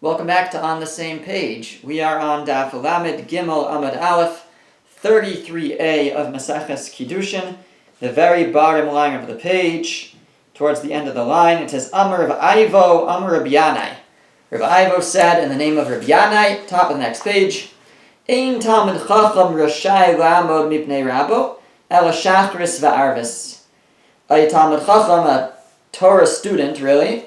Welcome back to On the Same Page. We are on Daf Lamed Gimel Amud Aleph, 33a of Maseches Kiddushin, the very bottom line of the page. Towards the end of the line, it says, Amar Rav Ivo, Amar Rabbi Yanai. Rav Ivo said in the name of Rabbi Yanai, top of the next page, Ein Talmid Chacham Rashai La'amod Mipnei Rabo, Ela Shachris Va'arvis. A Talmid Chacham, a Torah student, really,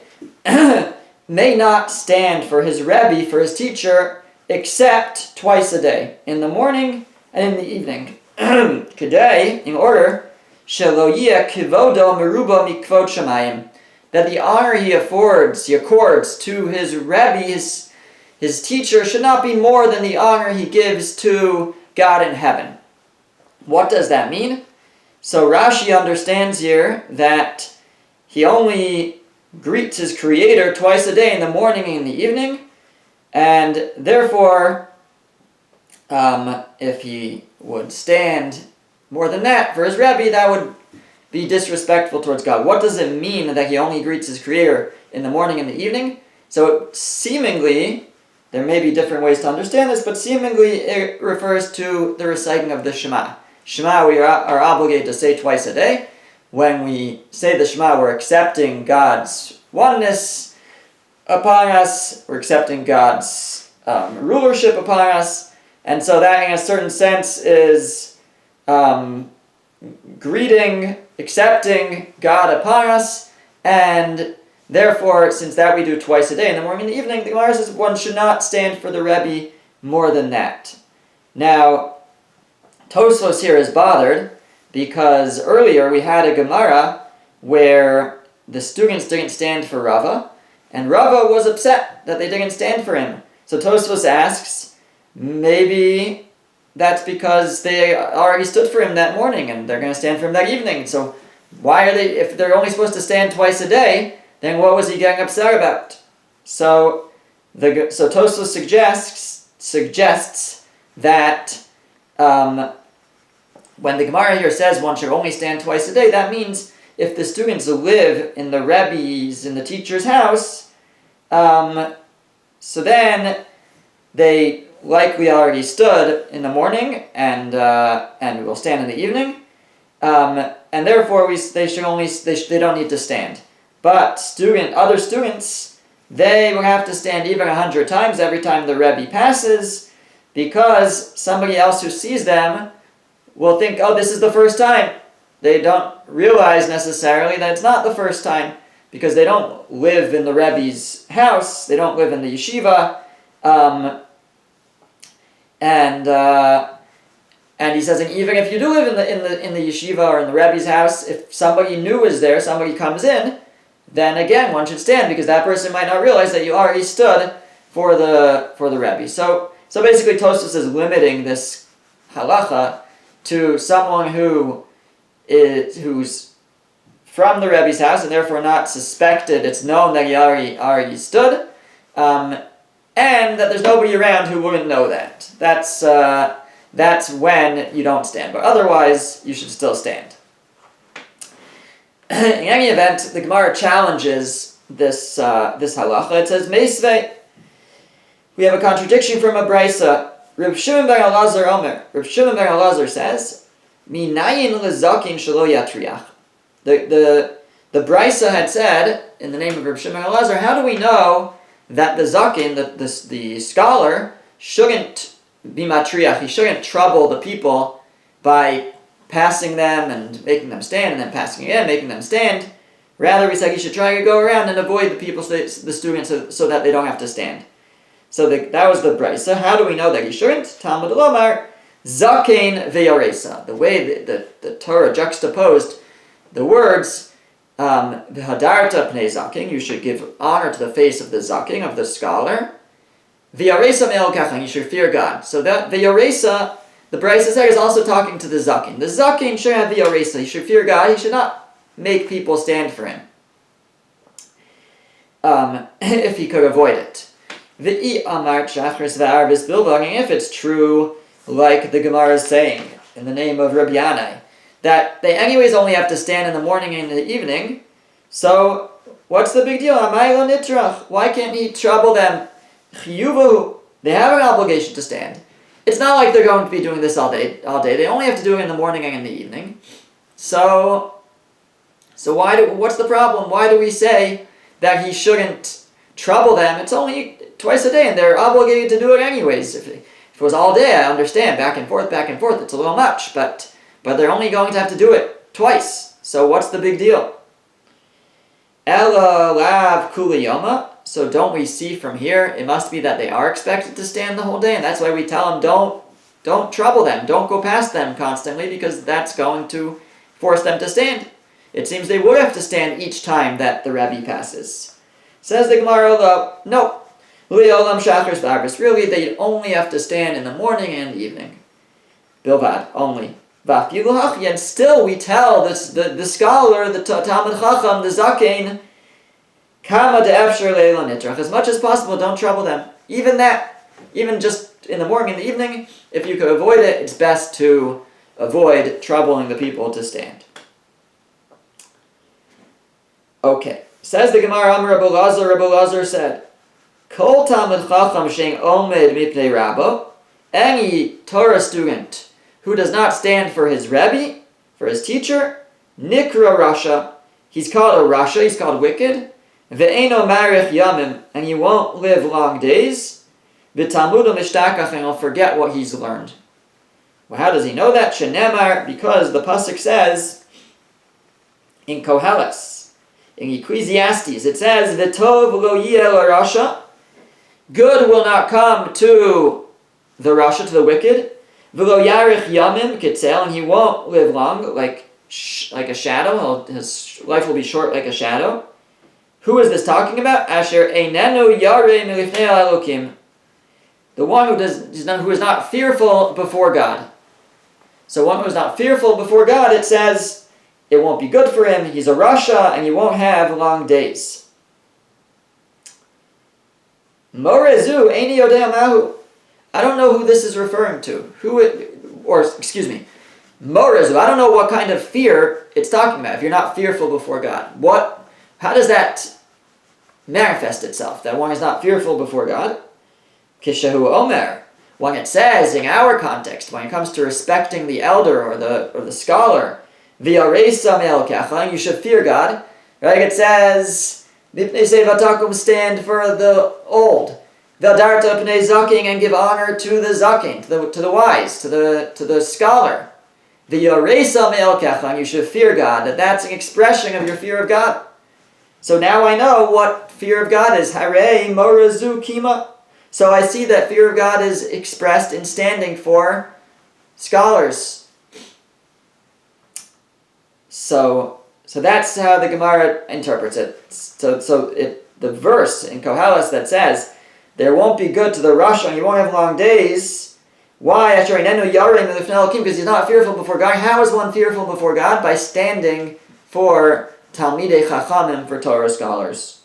may not stand for his Rebbe, for his teacher, except twice a day, in the morning and in the evening. Today, in order, shelo yeh kivodo meruba mikvod shamayim, that the honor he accords to his Rebbe, his teacher, should not be more than the honor he gives to God in heaven. What does that mean? So Rashi understands here that he only greets his Creator twice a day, in the morning and in the evening, and therefore, if he would stand more than that for his Rebbe, that would be disrespectful towards God. What does it mean that he only greets his Creator in the morning and the evening? So seemingly, there may be different ways to understand this, but seemingly it refers to the reciting of the Shema. Shema we are obligated to say twice a day. When we say the Shema, we're accepting God's oneness upon us, we're accepting God's rulership upon us, and so that in a certain sense is greeting, accepting God upon us, and therefore, since that we do twice a day, in the morning and the evening, the Gemara says one should not stand for the Rebbe more than that. Now, Tosfos here is bothered, because earlier we had a Gemara where the students didn't stand for Rava, and Rava was upset that they didn't stand for him. So Tosfos asks, maybe that's because they already stood for him that morning and they're going to stand for him that evening. So why are they, if they're only supposed to stand twice a day, then what was he getting upset about? So Tosfos suggests that when the Gemara here says one should only stand twice a day, that means if the students live in the Rebbe's, in the teacher's house, so then they likely already stood in the morning and will stand in the evening, and therefore they don't need to stand. But other students, they will have to stand even 100 times every time the Rebbe passes, because somebody else who sees them will think, oh, this is the first time. They don't realize necessarily that it's not the first time, because they don't live in the Rebbe's house, they don't live in the yeshiva, and he says, and even if you do live in the yeshiva or in the Rebbe's house, if somebody new is there, somebody comes in, then again one should stand, because that person might not realize that you already stood for the Rebbe. So basically Tosfos is limiting this halacha to someone who's from the Rebbe's house and therefore not suspected. It's known that he already stood, and that there's nobody around who wouldn't know that. That's when you don't stand, but otherwise you should still stand. In any event, the Gemara challenges this halacha. It says, Meisvei, we have a contradiction from a Brisa. Reb Shimon ben Elazar Omer. Reb Shimon ben Elazar says, Minayin lezakin shelo yatriach. The Brisa had said, in the name of Reb Shimon ben Elazar, how do we know that the zakin, the scholar, shouldn't be matriach, he shouldn't trouble the people by passing them and making them stand, and then passing again, making them stand. Rather, we said he should try to go around and avoid the people, the students, so that they don't have to stand. So that was the Brisa. How do we know that he shouldn't? Talmud Lomar, Zakein ve'yoresa. The way the Torah juxtaposed the words, V'hadarta pnei zaken, you should give honor to the face of the zaken, of the scholar. V'yoresa me'el kachan, you should fear God. So that v'yoresa, the Brisa said, is also talking to the zaken. The zaken should have v'yoresa. He should fear God. He should not make people stand for him, if he could avoid it. If it's true, like the Gemara is saying, in the name of Rabbi Yanai, that they anyways only have to stand in the morning and in the evening, so what's the big deal? Why can't he trouble them chiyuvu, they have an obligation to stand. It's not like they're going to be doing this all day. They only have to do it in the morning and in the evening. So what's the problem? Why do we say that he shouldn't trouble them? It's only twice a day, and they're obligated to do it anyways. If it was all day, I understand, back and forth, it's a little much, but they're only going to have to do it twice. So what's the big deal? Ela lav kuliyoma. So don't we see from here, it must be that they are expected to stand the whole day, and that's why we tell them don't trouble them, don't go past them constantly, because that's going to force them to stand. It seems they would have to stand each time that the Rebbe passes. Says the Gemara, no. Li'olam shachris b'arbis. Really, they only have to stand in the morning and evening. Bilvad, only. V'afilu hachi, and still we tell the scholar, the Talmud Chacham, the Zakein, Kama de'efshar le'ila nitrach. As much as possible, don't trouble them. Even just in the morning and the evening, if you could avoid it, it's best to avoid troubling the people to stand. Okay. Says the Gemara, Amar Rabbi Lazar said, Kol Talmud Chacham she'en omed mipnei Rabbo, any Torah student who does not stand for his Rebbe, for his teacher, Nikra Rasha, he's called a Rasha, he's called wicked, Ve'eno marich yamim, and he won't live long days, V'talmudu mishtakach, and he'll forget what he's learned. Well, how does he know that? Shenemar, because the pasuk says in Koheles, in Ecclesiastes, it says, V'tov lo yeh l'rasha, good will not come to the Rasha, to the wicked, V'lo yarich yamim kitzel, and he won't live long, like a shadow. His life will be short like a shadow. Who is this talking about? Asher einenu yareh milifnei elokim, the one who is not fearful before God. So one who is not fearful before God, it says, it won't be good for him. He's a Rasha, and he won't have long days. Morezu eini yodea mahu. I don't know who this is referring to. Morezu. I don't know what kind of fear it's talking about. If you're not fearful before God, how does that manifest itself? That one is not fearful before God. Kishahu Omer. When it says in our context, when it comes to respecting the elder or the scholar, V'yareisa me'elkecha, you should fear God. Right? It says, Mipnei sevatakum, stand for the old. V'adarta pnei zaking, and give honor to the zaking, to the wise, to the scholar. V'yareisa me'elkecha, you should fear God. That's an expression of your fear of God. So now I know what fear of God is. Harei morazu kima. So I see that fear of God is expressed in standing for scholars. So that's how the Gemara interprets it. The verse in Koheles that says, there won't be good to the Rasha and you won't have long days. Why? Because he's not fearful before God. How is one fearful before God? By standing for Talmidei Chachamim, for Torah scholars.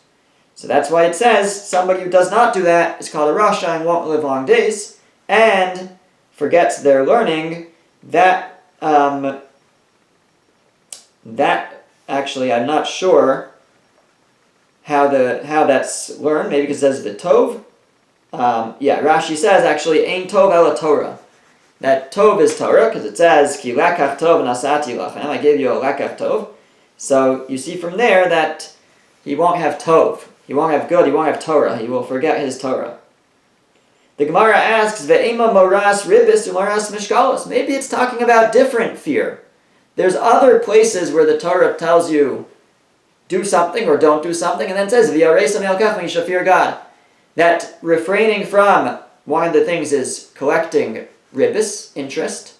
So that's why it says, somebody who does not do that is called a Rasha and won't live long days, and forgets their learning. That actually, I'm not sure how that's learned. Maybe because it says V'tov. Rashi says actually Ein Tov Ela Torah. That Tov is Torah because it says Ki Lekach Tov Nasati Lachem. I gave you a Lekach Tov. So you see from there that he won't have Tov. He won't have good. He won't have Torah. He will forget his Torah. The Gemara asks Ve'ema Moras Ribis Umaras Mishkalos. Maybe it's talking about different fear. There's other places where the Torah tells you do something or don't do something, and then says, V'yareisa me'elkecha, you shall fear God. That refraining from one of the things is collecting ribis, interest.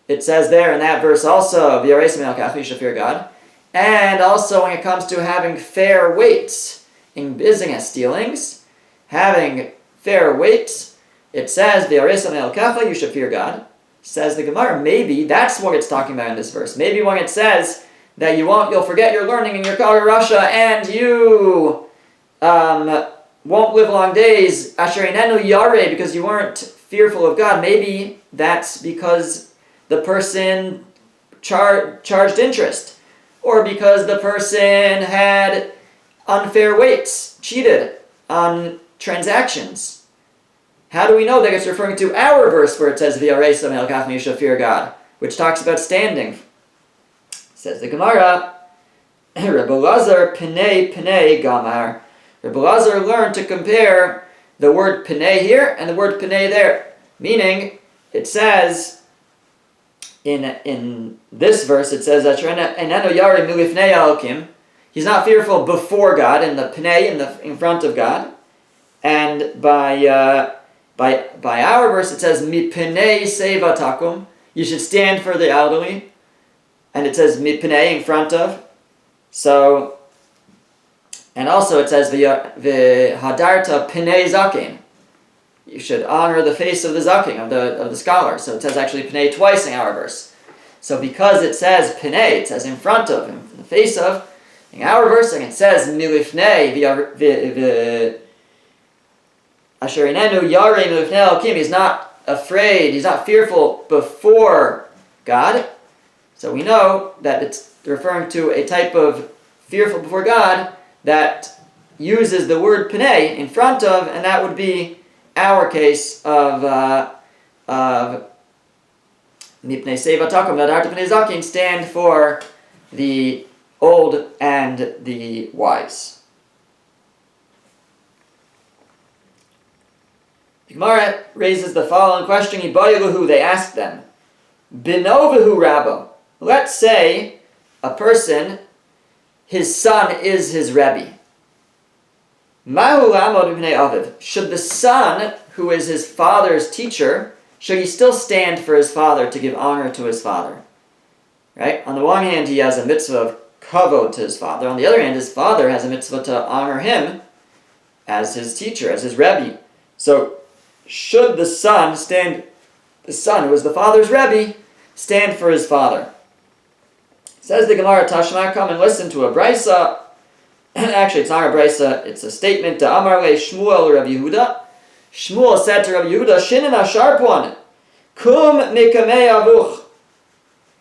It says there in that verse also, V'yareisa me'elkecha, you shall fear God. And also when it comes to having fair weights in business dealings, having fair weights, it says, V'yareisa me'elkecha, you shall fear God. Says the Gemara, maybe that's what it's talking about in this verse. Maybe when it says that you'll forget your learning in your Kala Rasha and you won't live long days, Asher Einenu Yareh, because you weren't fearful of God. Maybe that's because the person charged interest, or because the person had unfair weights, cheated on transactions. How do we know that it's referring to our verse where it says V'yareisam elkach misha, fear God, which talks about standing? Says the Gemara, Rebbe Lazar Pnei Gamar. Rebbe Lazar learned to compare the word Pnei here and the word Pnei there. Meaning, it says, in this verse, it says, Enenu yare milifnei Elokim. He's not fearful before God, in the Pnei, in front of God. And by our verse, it says, Mipnei seva takum. You should stand for the elderly. And it says, Mipnei, in front of. So, and also it says, V'hadarta Pnei zaken. You should honor the face of the zaken, of the scholar. So it says actually Pnei twice in our verse. So because it says Pnei, it says in front of, in the face of, in our verse, and it says Milifnei, Asher inenu yare milifnei Elokim. He's not afraid, he's not fearful before God. So we know that it's referring to a type of fearful before God that uses the word Pnei in front of, and that would be our case of Mipnei Seva Takum, Nadarta Pnei Zakin, stand for the old and the wise. The Gemara raises the following question. They asked them, Binovahu Rabbo. Let's say a person, his son is his Rebbe. Mahu lamod b'nei aviv. Should the son, who is his father's teacher, should he still stand for his father to give honor to his father? Right? On the one hand, he has a mitzvah of kavod to his father. On the other hand, his father has a mitzvah to honor him as his teacher, as his Rebbe. So, should the son who is the father's Rebbe, stand for his father? Says the Gemara, Tashma, come and listen to a brisa. Actually, it's not a brisa, it's a statement. Amar le Shmuel Rabbi Yehuda. Shmuel said to Rabbi Yehuda, Shinin a sharp one. Kum mikamei avuch.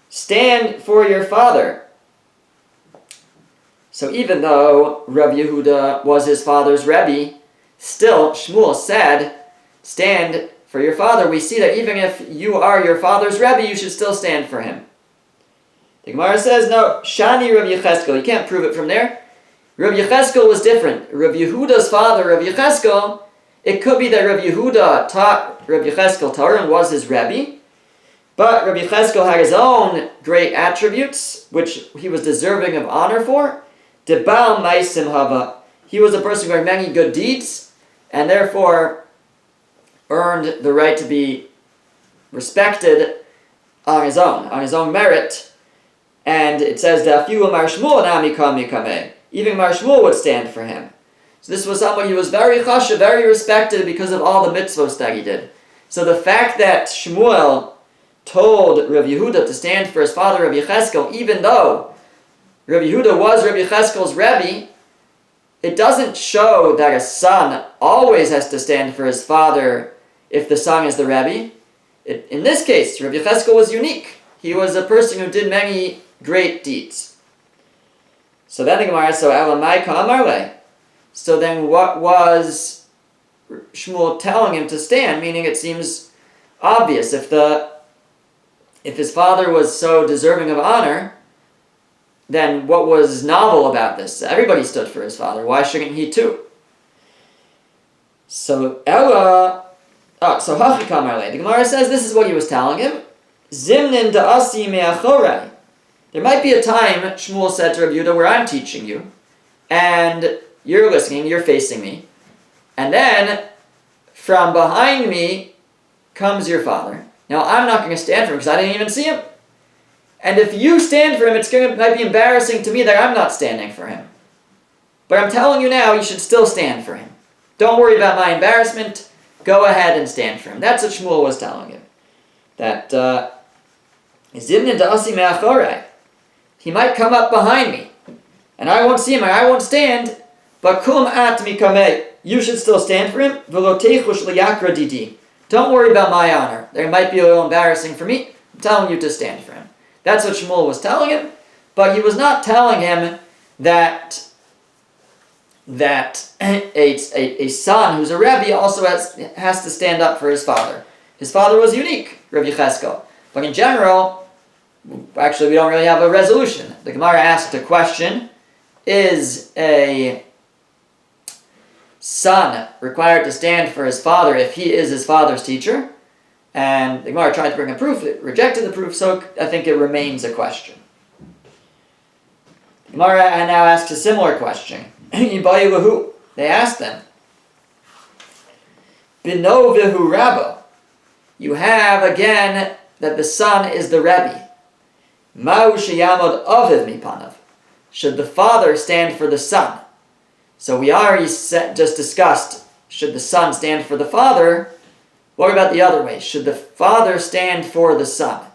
Stand for your father. So even though Rabbi Yehuda was his father's Rebbe, still Shmuel said, stand for your father. We see that even if you are your father's Rebbe, you should still stand for him. The Gemara says, no, Shani Rabbi Yecheskel. You can't prove it from there. Rabbi Yecheskel was different. Rabbi Yehuda's father, Rabbi Yecheskel, it could be that Rabbi Yehuda taught Rabbi Yecheskel Torah and was his Rebbe, but Rabbi Yecheskel had his own great attributes, which he was deserving of honor for. Debal Maisim Hava. He was a person who had many good deeds, and therefore earned the right to be respected on his own merit. And it says that even Mar Shmuel would stand for him. So this was someone who was very chashuv, very respected because of all the mitzvos that he did. So the fact that Shmuel told Rabbi Yehuda to stand for his father Rabbi Yecheskel, even though Rabbi Yehuda was Rabbi Yecheskel's Rebbe, it doesn't show that a son always has to stand for his father if the son is the Rebbe. In this case, Rabbi Yecheskel was unique. He was a person who did many great deeds. So then the Gemara, so Elamai Ka'amarle. So then what was Shmuel telling him to stand? Meaning it seems obvious. If his father was so deserving of honor, then what was novel about this? Everybody stood for his father. Why shouldn't he too? So Hachi Ka'amarle. The Gemara says this is what he was telling him. Zimnin da'asi me'achorai. There might be a time, Shmuel said to Rabbi Yehuda, where I'm teaching you, and you're listening, you're facing me, and then from behind me comes your father. Now, I'm not going to stand for him because I didn't even see him. And if you stand for him, might be embarrassing to me that I'm not standing for him. But I'm telling you now, you should still stand for him. Don't worry about my embarrassment. Go ahead and stand for him. That's what Shmuel was telling him. That, Zimnin da'asi me'achorai. He might come up behind me, and I won't see him, and I won't stand, but kum at mikameh. You should still stand for him. V'lo teichush liyakra didi. Don't worry about my honor. It might be a little embarrassing for me. I'm telling you to stand for him. That's what Shmuel was telling him, but he was not telling him that that a son who's a Rebbe also has to stand up for his father. His father was unique, Rabbi Cheskel. But in general, actually we don't really have a resolution. The Gemara asked a question: is a son required to stand for his father if he is his father's teacher? And the Gemara tried to bring a proof, it rejected the proof, so I think it remains a question. The Gemara now asks a similar question. They asked them, Bino vihu Rabbo. You have again that the son is the Rebbe. Ma'u sheyamod aviv mipanav. Should the father stand for the son? So we already just discussed, should the son stand for the father? What about the other way? Should the father stand for the son?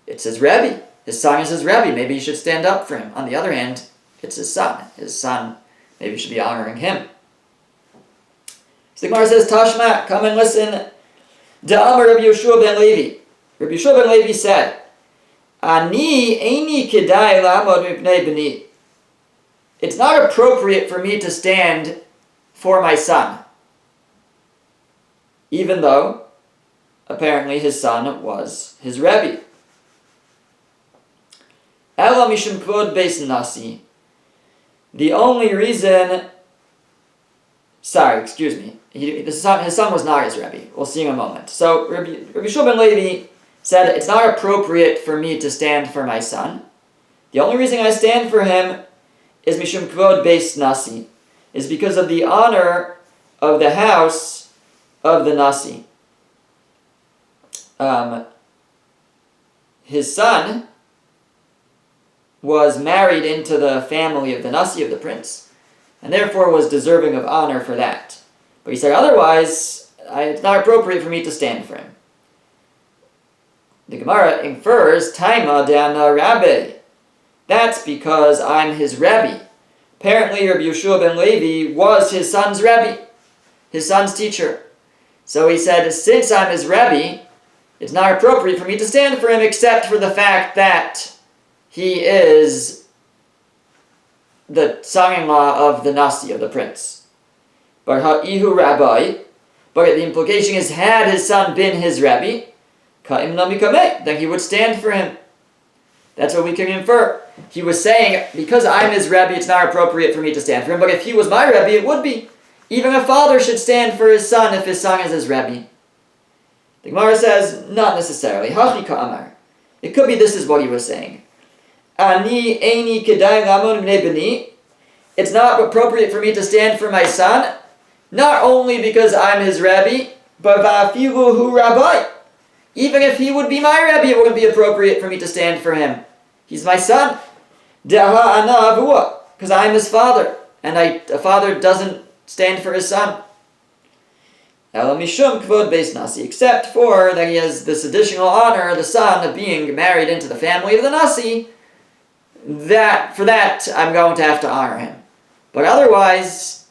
It's his Rebbe. His son is his Rebbe. Maybe he should stand up for him. On the other hand, it's his son. His son maybe should be honoring him. So the Gemara says, Tashma, come and listen. Da'amar Rabbi Yeshua ben Levi. Rabbi Yeshua ben Levi said, Ani eini kedai la'amod mipnei b'ni. It's not appropriate for me to stand for my son, even though apparently his son was his Rebbe. Ela mishum kvod beis nasi. The only reason, his son was not his Rebbe. We'll see in a moment. So Rabbi Yeshua ben Levi said, it's not appropriate for me to stand for my son. The only reason I stand for him is mishum kvod beis nasi, is because of the honor of the house of the nasi. His son was married into the family of the nasi, of the prince, and therefore was deserving of honor for that. But he said, otherwise, it's not appropriate for me to stand for him. The Gemara infers, Taima de'ana Rabbi. That's because I'm his Rebbe. Apparently, Rabbi Yeshua ben Levi was his son's Rebbe, his son's teacher. So he said, since I'm his Rebbe, it's not appropriate for me to stand for him except for the fact that he is the son-in-law of the nasi, of the prince. But ha'ihu rabbi, but the implication is, had his son been his Rebbe, ka'im nami kameh, then he would stand for him. That's what we can infer. He was saying, because I'm his Rebbe, it's not appropriate for me to stand for him. But if he was my Rebbe, it would be. Even a father should stand for his son if his son is his Rebbe. The Gemara says, not necessarily. Hachi ka'amar. It could be this is what he was saying. Ani eini kedai lamon b'nei b'ni. It's not appropriate for me to stand for my son, not only because I'm his Rebbe, but va'afilu hu rabbi. Even if he would be my Rebbe, it wouldn't be appropriate for me to stand for him. He's my son. Deha ana avua, because I'm his father, and a father doesn't stand for his son. Ela mishum kvod beis nasi, except for that he has this additional honor, the son of being married into the family of the nasi. That for that I'm going to have to honor him. But otherwise,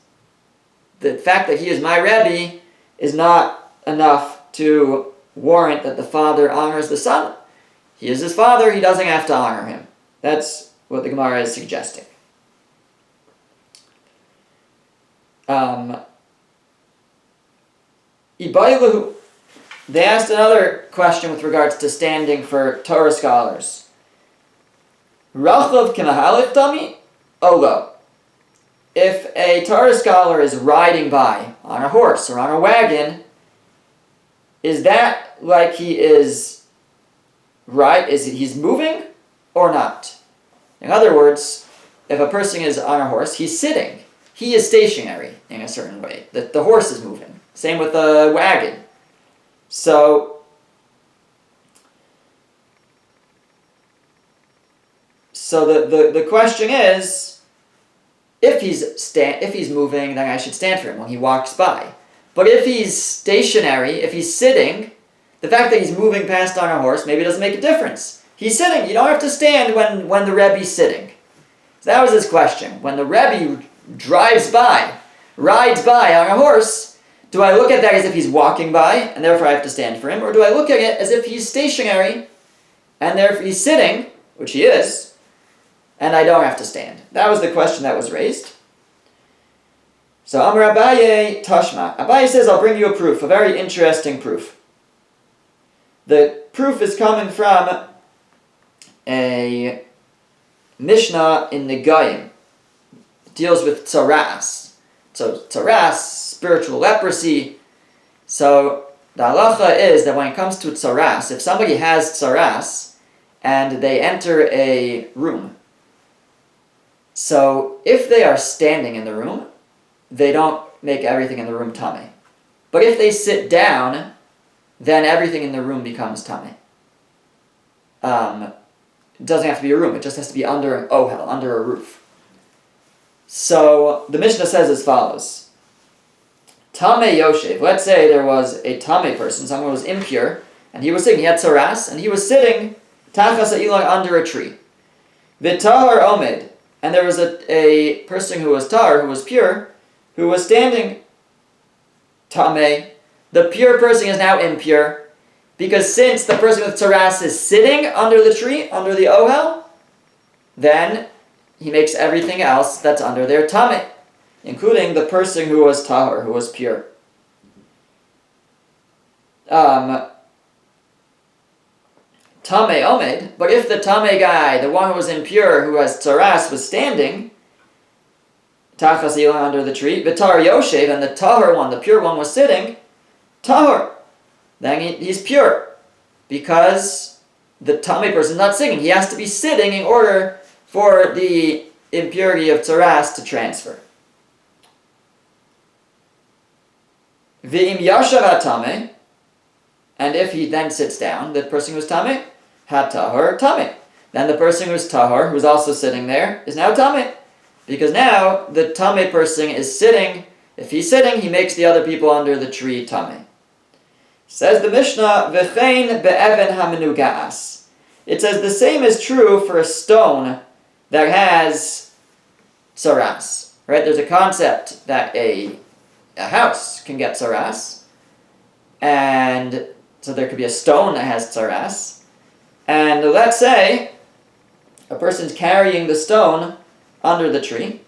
the fact that he is my Rebbe is not enough to warrant that the father honors the son. He is his father, he doesn't have to honor him. That's what the Gemara is suggesting. They asked another question with regards to standing for Torah scholars. Rachav k'mahalik tami? Olo. If a Torah scholar is riding by on a horse or on a wagon, is that like he is right? Is he's moving or not? In other words, if a person is on a horse, he's sitting. He is stationary in a certain way. The horse is moving. Same with a wagon. So the question is, if he's moving, then I should stand for him when he walks by. But if he's stationary, if he's sitting, the fact that he's moving past on a horse maybe doesn't make a difference. He's sitting. You don't have to stand when the Rebbe's sitting. So that was his question. When the Rebbe rides by on a horse, do I look at that as if he's walking by, and therefore I have to stand for him? Or do I look at it as if he's stationary, and therefore he's sitting, which he is, and I don't have to stand? That was the question that was raised. So Amar Abaye Tashma. Abaye says, I'll bring you a proof, a very interesting proof. The proof is coming from a Mishnah in Negayim. It deals with tzaras. So tzaras, spiritual leprosy. So the halacha is that when it comes to tzaras, if somebody has tzaras and they enter a room, so if they are standing in the room, they don't make everything in the room tamei. But if they sit down, then everything in the room becomes tamei. It doesn't have to be a room, it just has to be under an ohel, under a roof. So the Mishnah says as follows. Tamei Yoshev, let's say there was a tamei person, someone who was impure, and he was sitting, he had tzaras, and he was sitting tachas ha'ilon under a tree. V'tahar omed, and there was a person who was tahar, who was pure, who was standing tamei. The pure person is now impure, because since the person with tzaras is sitting under the tree, under the ohel, then he makes everything else that's under there tamei, including the person who was tahor, who was pure. Tamei omed, but if the tamei guy, the one who was impure, who has tzaras, was standing tachas ha'ilon under the tree, v'tar yoshev, and the tahor one, the pure one, was sitting tahor, then he's pure, because the tamei person is not sitting. He has to be sitting in order for the impurity of tzaras to transfer. V'im yashav tamei, and if he then sits down, the person who's tamei, ha-tahor tamei. Then the person who's tahor, who's also sitting there, is now tamei. Because now the tamei person is sitting. If he's sitting, he makes the other people under the tree tamei. Says the Mishnah, V'chein be'even hamenugas. It says the same is true for a stone that has tzaras. Right? There's a concept that a house can get tzaras, and so there could be a stone that has tzaras, and let's say a person's carrying the stone under the tree,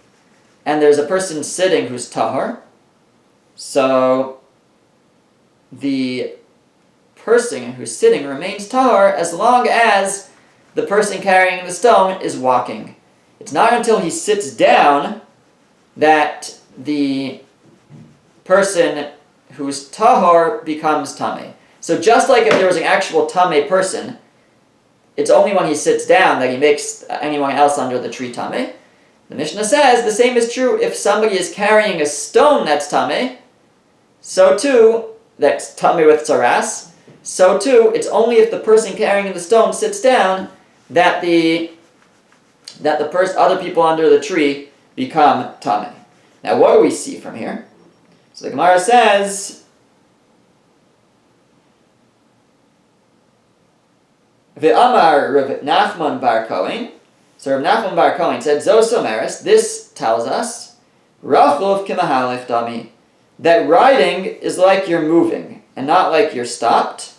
and there's a person sitting who's tahor, so the person who's sitting remains tahor as long as the person carrying the stone is walking. It's not until he sits down that the person who's tahor becomes tamei. So just like if there was an actual tamei person, it's only when he sits down that he makes anyone else under the tree tamei. The Mishnah says the same is true if somebody is carrying a stone that's tamei, so too, that's tamei with tzaras, so too, it's only if the person carrying the stone sits down that the other people under the tree become tamei. Now what do we see from here? So the Gemara says, Ve'amar Rav Nachman bar Kohen. So Rav Nachman bar Kohen said, Zos Omeres, this tells us, Rachov k'mahalech dami, that riding is like you're moving, and not like you're stopped.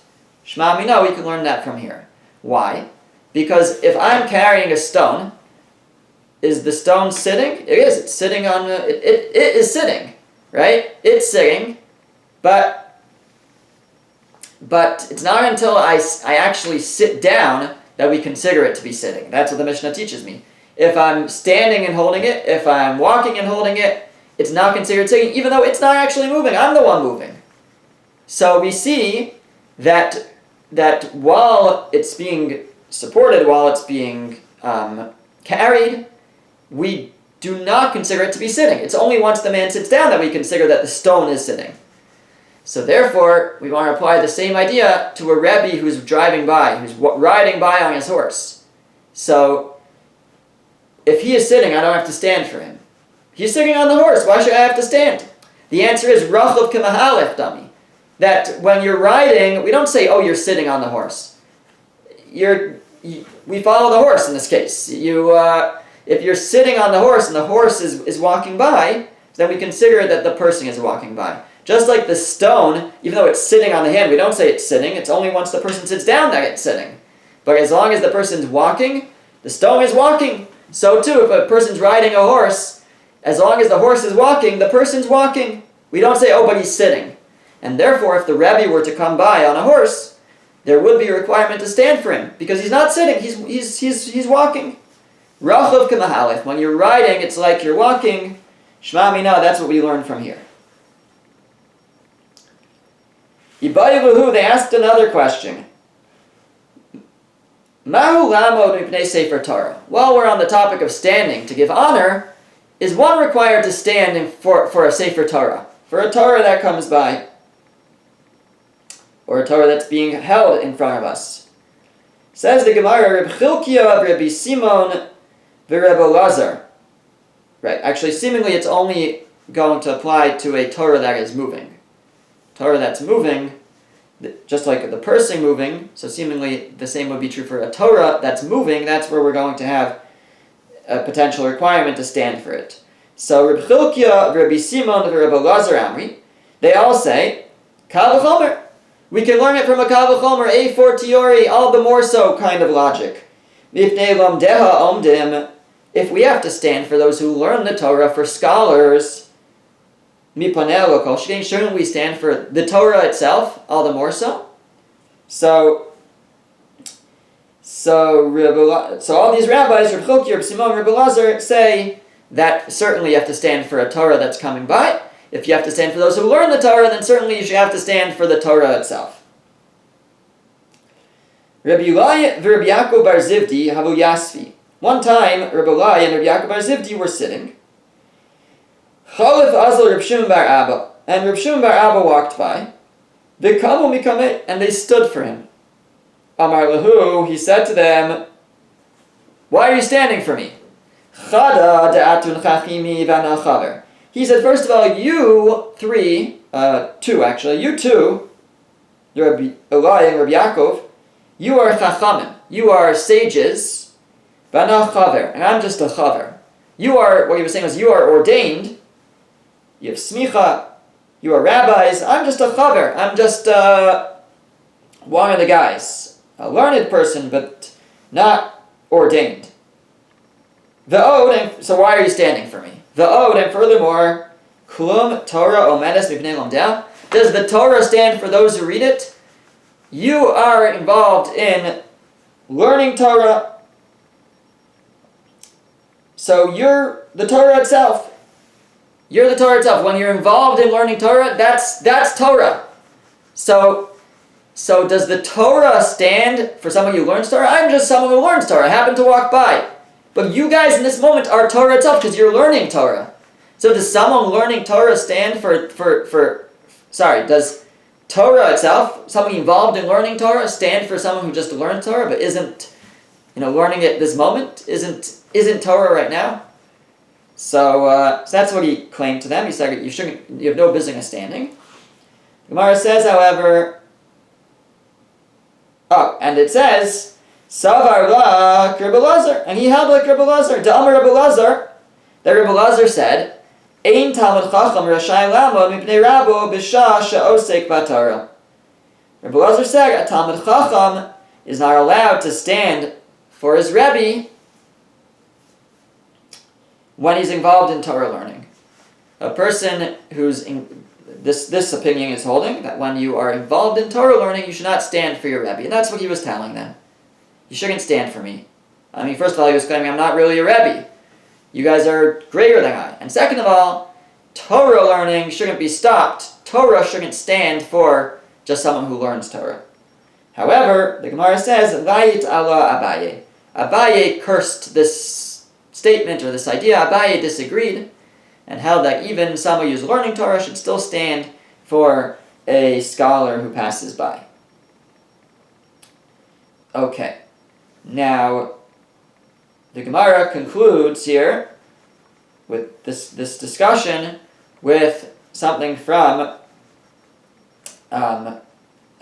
Shema Mino, we can learn that from here. Why? Because if I'm carrying a stone, is the stone sitting? It is. It's sitting on, it is sitting. Right? It's sitting, but it's not until I actually sit down that we consider it to be sitting. That's what the Mishnah teaches me. If I'm standing and holding it, if I'm walking and holding it, it's not considered sitting, even though it's not actually moving. I'm the one moving. So we see that while it's being supported, while it's being carried, we do not consider it to be sitting. It's only once the man sits down that we consider that the stone is sitting. So therefore, we want to apply the same idea to a Rebbe who's driving by, who's riding by on his horse. So, if he is sitting, I don't have to stand for him. He's sitting on the horse, why should I have to stand? The answer is Rachov k'mahalech dami. That when you're riding, we don't say, oh, you're sitting on the horse. We follow the horse in this case. If you're sitting on the horse and the horse is walking by, then we consider that the person is walking by. Just like the stone, even though it's sitting on the hand, we don't say it's sitting. It's only once the person sits down that it's sitting. But as long as the person's walking, the stone is walking. So too, if a person's riding a horse, As long as the horse is walking, the person's walking. We don't say, oh, but he's sitting. And therefore, if the Rebbe were to come by on a horse, there would be a requirement to stand for him, because he's not sitting, he's walking. Rachav k'mahalech. When you're riding, it's like you're walking. Shema mina, that's what we learn from here. Ibayiluhu, they asked another question. Mahu lamod mipnei sefer Torah. While we're on the topic of standing to give honor, is one required to stand for a sefer Torah? For a Torah that comes by, or a Torah that's being held in front of us. Says the Gemara, Reb Chilkiah, Rabbi Simon, Reb Elazar. Right, actually, seemingly it's only going to apply to a Torah that is moving. Torah that's moving, just like the person moving, so seemingly the same would be true for a Torah that's moving. That's where we're going to have a potential requirement to stand for it. So Reb Chilkiah, Rabbi Simon, Reb Elazar Amri, they all say, Kal v'chomer. We can learn it from a Kal v'chomer, a fortiori, all the more so kind of logic. Mipnei lomdeha omdim. If we have to stand for those who learn the Torah, for scholars, mipaneh lo kol shekein, shouldn't we stand for the Torah itself, all the more so? So all these rabbis, Reb Chilkiah, Reb Simon, Reb Elazar, say that certainly you have to stand for a Torah that's coming by. If you have to stand for those who learn the Torah, then certainly you should have to stand for the Torah itself. Rabbi Ulai v'Rabbi Yaakov bar Zivdi havu yasvi. One time, Rabbi Ulai and Rabbi Yaakov bar Zivdi were sitting. Chalif azal Reb Shimon bar Abba, and Reb Shimon bar Abba walked by. V'kamu mikameh, and they stood for him. Amar lahu, he said to them, why are you standing for me? Chada de'atun chachimi v'ana chaver. He said, first of all, you two, Rabbi Ulai and Rabbi Yaakov, you are chachamim, you are sages, v'ana chaver, and I'm just a chaver. You are, what he was saying was, you are ordained, you have smicha, you are rabbis, I'm just a chaver, I'm just one of the guys, a learned person, but not ordained. So why are you standing for me? And furthermore, klum Torah omedes mipnei lomdeh. Does the Torah stand for those who read it? You are involved in learning Torah. So you're the Torah itself. You're the Torah itself. When you're involved in learning Torah, that's Torah. So does the Torah stand for someone who learns Torah? I'm just someone who learns Torah. I happen to walk by. But you guys in this moment are Torah itself because you're learning Torah. So does someone learning Torah stand does Torah itself, someone involved in learning Torah, stand for someone who just learned Torah but isn't, learning it this moment, isn't Torah right now? So that's what he claimed to them. He said you have no business standing. Gemara says, however, and it says, Savar la Reb Elazar, and he held like Reb Elazar. Da'amar Reb Elazar, that Reb Elazar said, Ein Talmud Chacham Rashai Lamod Mipnei Rabo B'Shah She'osek B'Torah. Reb Elazar said, a Talmud Chacham is not allowed to stand for his Rebbe when he's involved in Torah learning. A person who's this opinion is holding that when you are involved in Torah learning, you should not stand for your Rebbe, and that's what he was telling them. You shouldn't stand for me. First of all, he was claiming I'm not really a Rebbe. You guys are greater than I. And second of all, Torah learning shouldn't be stopped. Torah shouldn't stand for just someone who learns Torah. However, the Gemara says, Vayit Allah Abaye. Abaye cursed this statement or this idea. Abaye disagreed and held that even someone who's learning Torah should still stand for a scholar who passes by. Okay. Now, the Gemara concludes here with this discussion with something from, I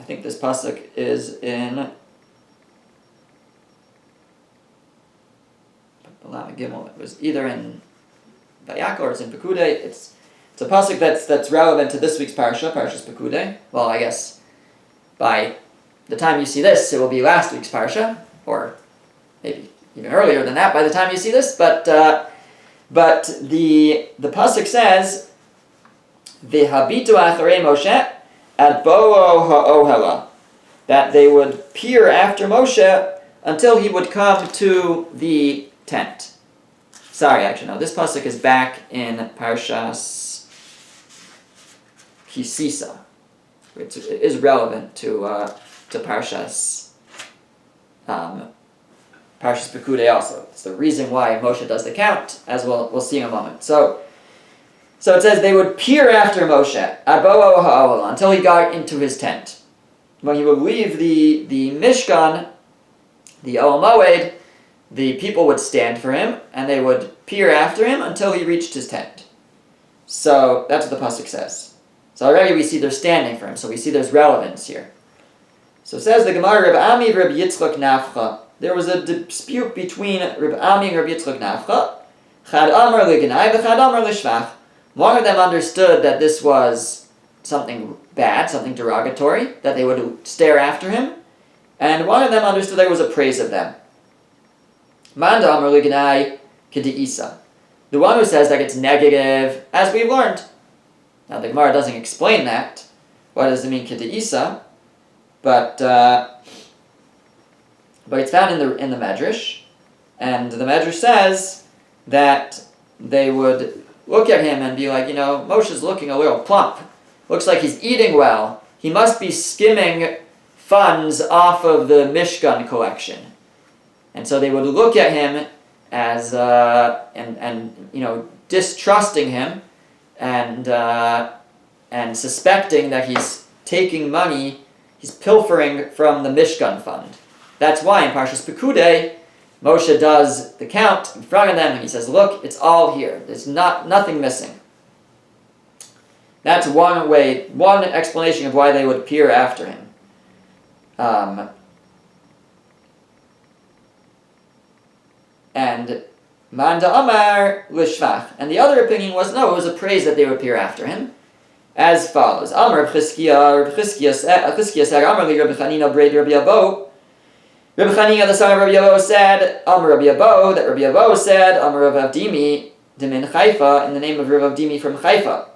think this pasuk is in it was either in Vayakol or it's in Pekudei. It's a pasuk that's relevant to this week's Parshas Pekudei. Well, I guess by the time you see this, it will be last week's parsha, or maybe even earlier than that by the time you see this. But But the pasuk says, "V'habitu acharei Moshe ad bo'o ha'ohela," that they would peer after Moshe until he would come to the tent. Sorry, actually, no. This pasuk is back in Parshas Kisisa, which is relevant to Parshas Pekudei also. It's the reason why Moshe does the count, as we'll see in a moment. So it says they would peer after Moshe Abo ha'ohela until he got into his tent. When he would leave the Mishkan, the Ohel Moed, the people would stand for him, and they would peer after him until he reached his tent. So that's what the pasuk says. So already we see they're standing for him, so we see there's relevance here. So it says the Gemara, Reb Ami and Reb Yitzchak Nafcha. There was a dispute between Reb Ami and Reb Yitzchak Nafcha. Chad Amar Lignai, v'Chad Amar Lishvach. One of them understood that this was something bad, something derogatory, that they would stare after him, and one of them understood there was a praise of them. Manda Amar Lignai K'de'isa. The one who says that it's negative, as we've learned. Now the Gemara doesn't explain that. What does it mean K'de'isa? But it's found in the Medrash, and the Medrash says that they would look at him and be like, Moshe's looking a little plump. Looks like he's eating well. He must be skimming funds off of the Mishkan collection. And so they would look at him as distrusting him and suspecting that he's taking money, he's pilfering from the Mishkan fund. That's why in Parshas Pekudei, Moshe does the count in front of them and he says, look, it's all here. There's nothing missing. That's one explanation of why they would peer after him. And Manda Amar Lishvach. And the other opinion was, no, it was a praise that they would peer after him. As follows. Amar Reb Chizkiya said, Amar li Reb Chanina Breid Rabbi Abo. Reb Chanina, the son of Rabbi Abo, said, Amar Rabbi Abo, that Rabbi Abo said, Amar Rav Avdimi, Dimin Haifa, in the name of Rav Avdimi from Haifa.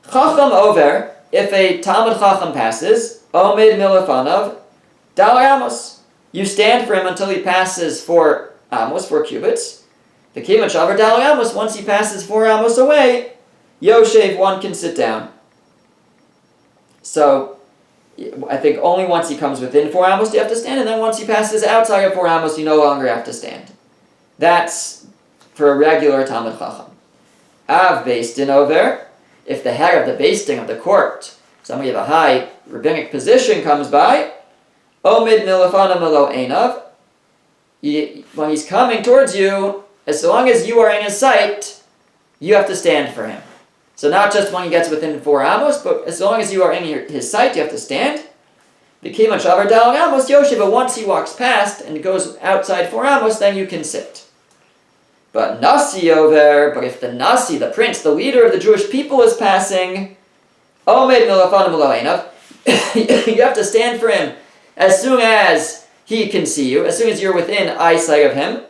Chacham over, if a Talmud Chacham passes, Omed Milafanav, Dalar Amos. You stand for him until he passes 4 Amos, 4 cubits. The Kiman Shavar Dalar Amos, once he passes 4 Amos away, Yoshev, one can sit down. So, I think only once he comes within 4 Amos do you have to stand, and then once he passes outside of 4 Amos, you no longer have to stand. That's for a regular Talmud Chacham. Av Beis Din over, if the head of the Beis Din of the court, somebody of a high rabbinic position comes by, Omid Milafana Melo Einav, when he's coming towards you, as long as you are in his sight, you have to stand for him. So not just when he gets within 4 Amos, but as long as you are in his sight, you have to stand. The Kiman Shavar Dalar Amos Yoshe, but once he walks past and goes outside 4 Amos, then you can sit. But Nasi over, but if the Nasi, the prince, the leader of the Jewish people is passing, Omed Milafana Meloenav, you have to stand for him as soon as he can see you, as soon as you're within eyesight of him.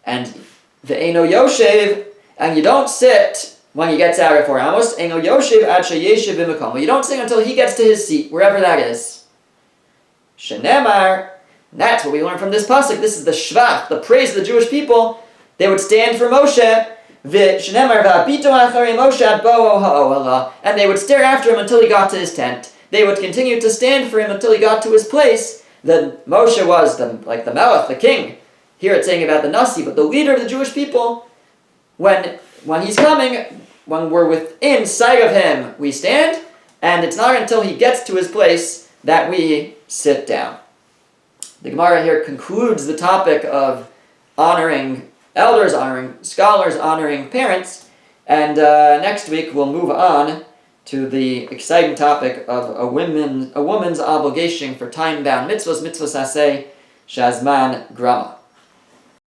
And the Eino Yoshev, and you don't sit when he gets out of 4 Amos, Eino Yoshev ad sheyeshev b'makom. You don't sit until he gets to his seat, wherever that is. Shenemar, and that's what we learn from this pasuk. This is the shvach, the praise of the Jewish people. They would stand for Moshe, Shenemar v'abitu acharei Moshe ad bo'o ha'ohela, and they would stare after him until he got to his tent. They would continue to stand for him until he got to his place. Then Moshe was like the melech, the king. Here it's saying about the Nasi, but the leader of the Jewish people, when he's coming, when we're within sight of him, we stand, and it's not until he gets to his place that we sit down. The Gemara here concludes the topic of honoring elders, honoring scholars, honoring parents, and next week we'll move on to the exciting topic of a woman's obligation for time-bound mitzvahs aseh, shazman grama.